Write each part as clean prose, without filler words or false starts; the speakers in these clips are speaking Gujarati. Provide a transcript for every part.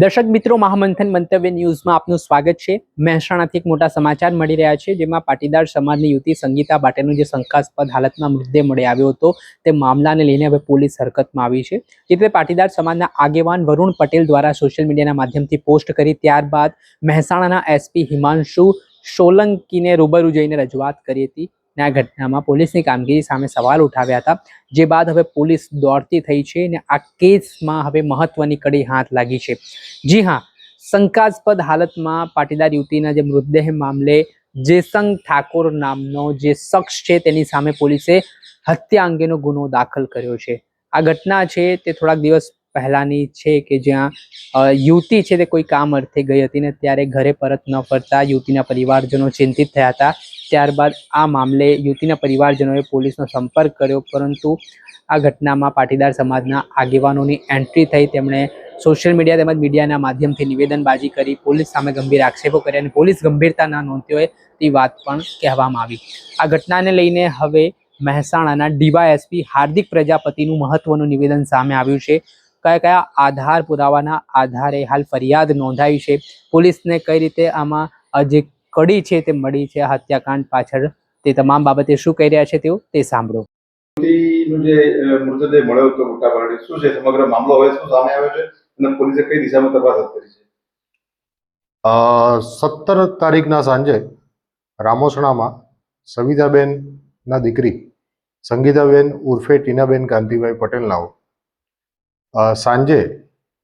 દર્શક મિત્રો, મહામંથન મંતવ્ય ન્યૂઝમાં આપનું સ્વાગત છે। મહેસાણાથી એક મોટા સમાચાર મળી રહ્યા છે, જેમાં પાટીદાર સમાજની યુવતી સંગીતા બાટેનો જે શંકાસ્પદ હાલતમાં મૃતદેહ મળી આવ્યો હતો, તે મામલાને લઈને હવે પોલીસ હરકતમાં આવી છે। એટલે પાટીદાર સમાજના આગેવાન વરુણ પટેલ દ્વારા સોશિયલ મીડિયાના માધ્યમથી પોસ્ટ કરી, ત્યારબાદ મહેસાણાના એસપી હિમાંશુ સોલંકીને રૂબરૂ જઈને રજૂઆત કરી હતી। આ ઘટનામાં પોલીસની કામગીરી સામે સવાલ ઉઠાવ્યા હતા, જે બાદ હવે પોલીસ દોડતી થઈ છે અને આ કેસમાં હવે મહત્વની કડી હાથ લાગી છે। જી હા, શંકાસ્પદ હાલતમાં પાટીદાર યુવતીના જે મૃતદેહ મામલે જેસંગ ઠાકોર નામનો જે શખ્સ છે, તેની સામે પોલીસે હત્યા અંગેનો ગુનો દાખલ કર્યો છે। આ ઘટના છે તે થોડાક દિવસ પહેલાની છે કે જ્યાં યુવતી છે તે કોઈ કામ અર્થે ગઈ હતી ને ત્યારે ઘરે પરત ન ફરતા યુવતીના પરિવારજનો ચિંતિત થયા હતા। ત્યારબાદ આ મામલે યુવતીના પરિવારજનોએ પોલીસનો સંપર્ક કર્યો, પરંતુ આ ઘટનામાં પાટીદાર સમાજના આગેવાનોની એન્ટ્રી થઈ। તેમણે સોશિયલ મીડિયા તેમજ મીડિયાના માધ્યમથી નિવેદનબાજી કરી, પોલીસ સામે ગંભીર આક્ષેપો કર્યા અને પોલીસ ગંભીરતા ન નોંધતી હોય તે વાત પણ કહેવામાં આવી। આ ઘટનાને લઈને હવે મહેસાણાના ડીવાયએસપી હાર્દિક પ્રજાપતિનું મહત્વનું નિવેદન સામે આવ્યું છે। કયા કયા આધાર પુરાવાના આધારે હાલ ફરિયાદ નોંધાઈ છે, પોલીસને કઈ રીતે આમાં જે કડી છે તે મળી છે હત્યાકાંડ પાછળ, તે તમામ બાબતે શું કહી રહ્યા છે તેઓ તે સાંભળો। મૃતદેહ મળ્યો હતો મોટા પાયે શું છે સમગ્ર મામલો હવે શું સામે આવ્યો છે અને પોલીસે કઈ દિશામાં તપાસ હાથ ધરી છે? 17 તારીખના સાંજે રામોસણામાં સવિતાબેન ના દીકરી સંગીતાબેન ઉર્ફે ટીનાબેન કાંતિભાઈ પટેલ નાઓ સાંજે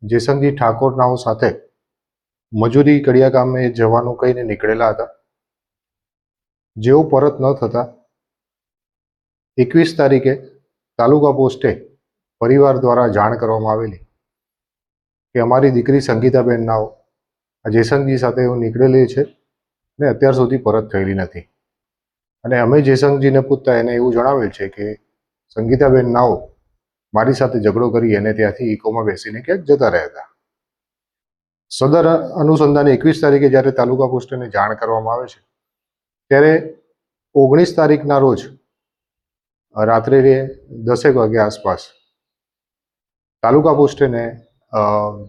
જેસંગજી ઠાકોર નાઓ સાથે મજૂરી કડિયા કામે જવાનું કહીને નીકળેલા હતા। જેઓ પરત ન થતા 21 તારીખે તાલુકા પોસ્ટે પરિવાર દ્વારા જાણ કરવામાં આવેલી કે અમારી દીકરી સંગીતાબેન નાઓ જેસંગજી સાથે નીકળેલી છે ને અત્યાર સુધી પરત થયેલી નથી। અને અમે જેસંગજીને પૂછતા એને એવું જણાવેલ છે કે સંગીતાબેન નાઓ મારી સાથે ઝઘડો કરી એને ત્યાંથી ઇકોમાં બેસીને ક્યાંક જતા રહ્યા હતા। સદર અનુસંધાને 21 તારીખે જ્યારે તાલુકા પોસ્ટને જાણ કરવામાં આવે છે, ત્યારે 19 તારીખના રોજ રાત્રે 10 વાગે આસપાસ તાલુકા પોસ્ટેને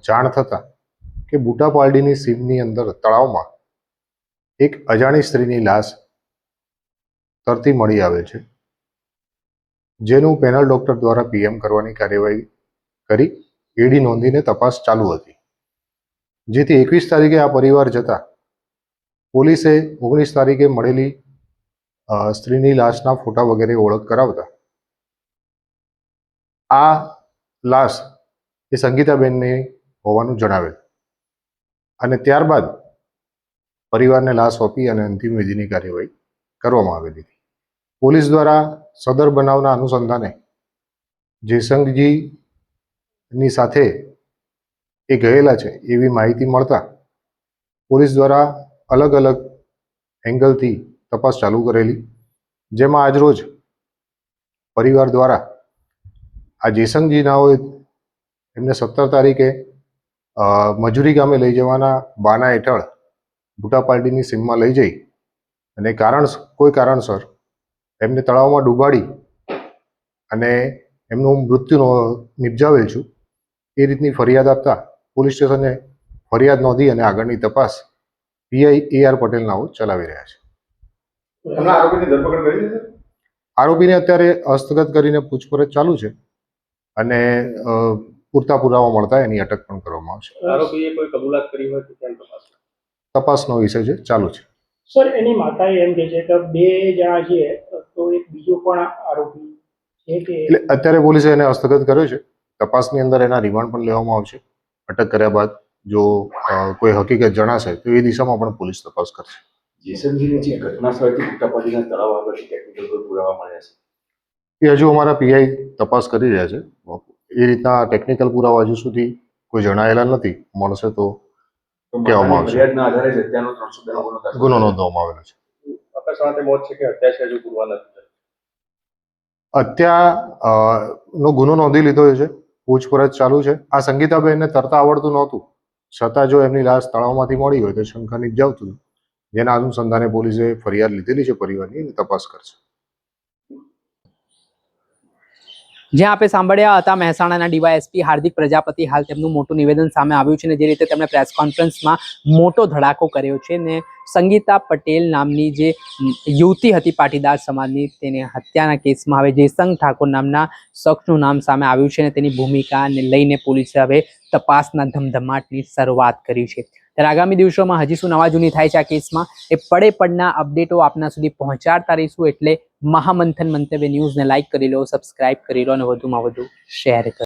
જાણ થતા કે બુટાપાલડીની સીમની અંદર તળાવમાં એક અજાણી સ્ત્રીની લાશ તરતી મળી આવે છે, જેનું પેનલ ડોક્ટર દ્વારા પીએમ કરવાની કાર્યવાહી કરી એડી નોંધીને તપાસ ચાલુ હતી। જેથી 21 તારીખે આ પરિવાર જતા પોલીસે 19 તારીખે મળેલી સ્ત્રીની લાશના ફોટા વગેરે ઓળખ કરાવતા આ લાશ એ સંગીતાબેનની હોવાનું જણાવેલ અને ત્યારબાદ પરિવારને લાશ સોંપી અને અંતિમ વિધિની કાર્યવાહી કરવામાં આવેલી હતી। પોલીસ દ્વારા સદર બનાવના અનુસંધાને જેસંગજીની સાથે એ ગયેલા છે એવી માહિતી મળતા પોલીસ દ્વારા અલગ અલગ એંગલથી તપાસ ચાલુ કરેલી, જેમાં આજરોજ પરિવાર દ્વારા આ જેસંગજી નાઓએ એમને 17 તારીખે મજૂરી કામે લઈ જવાના બહાના હેઠળ બુટાપાલડીની સીમમાં લઈ જઈ અને કોઈ કારણસર એમને તળાવમાં ડૂબાડી અને એમનું મૃત્યુ નિપજાવેલ છું એ રીતની ફરિયાદ આપતા પોલીસ સ્ટેશને ફરિયાદ નોંધી અને આગળની તપાસ પીઆઈ AR પટેલ નાઓ ચલાવી રહ્યા છે। આરોપીની ધરપકડ કરી છે? આરોપીને અત્યારે હસ્તગત કરીને પૂછપરછ ચાલુ છે અને પૂરતા પુરાવા મળતા એની અટક પણ કરવામાં આવશે। આરોપીએ કોઈ કબૂલાત કરી હોય તો ત્યાં તપાસનો વિષય છે, ચાલુ છે। સર, એની માતાએ એમ કહે છે કે 2 જણા છે, તો એક બીજો પણ આરોપી છે કે? એટલે અત્યારે પોલીસે એને હસ્તગત કર્યો છે, તપાસની અંદર એના રિમાન્ડ પણ લેવામાં આવશે। અટક કર્યા બાદ જો કોઈ હકીકત જણાશે તો એ દિશામાં પણ પોલીસ તપાસ કરશે। જેસંગજીની જે ઘટના સ્થળથી બુટાપાલડીના તળાવ આગળ ટેકનિકલ કોઈ પુરાવા મળ્યા છે? એ હજુ અમારા પીઆઈ તપાસ કરી રહ્યા છે। એ રીતના ટેકનિકલ પુરાવા હજુ સુધી કોઈ જણાયેલા નથી, મળશે તો કહેવામાં આવશે। ફરિયાદના આધારે જ હત્યાનો 302 ગુનો નોંધવામાં આવેલો છે। અકસ્માતે મોત છે કે હત્યા છે હજુ પુરવા નથી? હત્યા નો ગુનો નોંધી લીધો છે, પૂછપરછ ચાલુ છે। આ સંગીતાબેનને તરતા આવડતું નહોતું, છતાં જો એમની લાશ તળાવમાંથી મળી હોય તો શંકા નિપજાવતું, જેના અનુસંધાને પોલીસે ફરિયાદ લીધેલી છે પરિવારની, તપાસ કરશે। જ્યાં આપણે સાંભળ્યા હતા મહેસાણાના ડીવાયએસપી હાર્દિક પ્રજાપતિ. હાલ તેમનું મોટું નિવેદન સામે આવ્યું છે ને જે રીતે તેમણે પ્રેસ કોન્ફરન્સમાં મોટો ધડાકો કર્યો છે ને સંગીતા પટેલ નામની જે યુવતી હતી પાટીદાર સમાજની, તેને હત્યાના કેસમાં હવે જયસંગ ઠાકોર નામના શખ્સનું નામ સામે આવ્યું છે અને તેની ભૂમિકાને લઈને પોલીસે હવે તપાસના ધમધમાટની શરૂઆત કરી છે. ત્યારે આગામી દિવસોમાં હજી શું નવા જૂની થાય છે આ કેસમાં એ પડે પડના અપડેટો આપના સુધી પહોંચાડતા રહીશું. એટલે મહામંથન મંતવ્ય ન્યૂઝને લાઇક કરી લો, સબસ્ક્રાઇબ કરી લો અને વધુમાં વધુ શેર કરો.